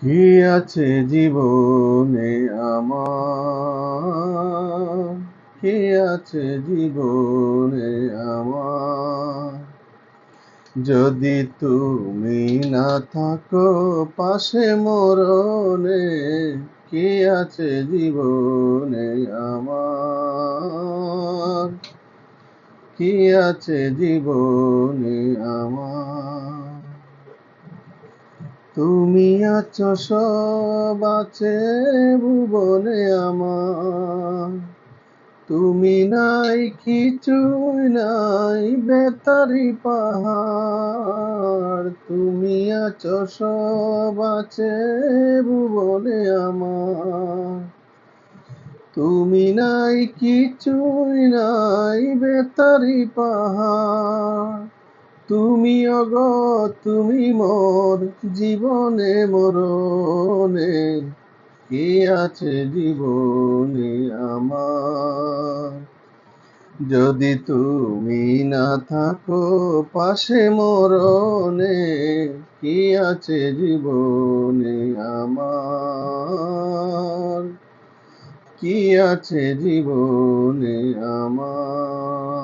কি আছে জীবনে আমার, কি আছে জীবনে আমার, যদি তুমি না থাকো পাশে মরণে। কি আছে জীবনে আমার, কি আছে জীবনে আমার, তুমি আছো সব আছে ভুবনে আমার, তুমি নাই কিছুই নাই বেতারি পাহাড়, তুমি আছো সব আছে ভুবনে আমার, তুমি নাই কিছুই নাই বেতারি পাহাড়, তুমি ওগো তুমি মোর জীবনে মরণে। কি আছে জীবনে আমার, যদি তুমি না থাকো পাশে মরণে। কি আছে জীবনে আমার, কি আছে জীবনে আমার।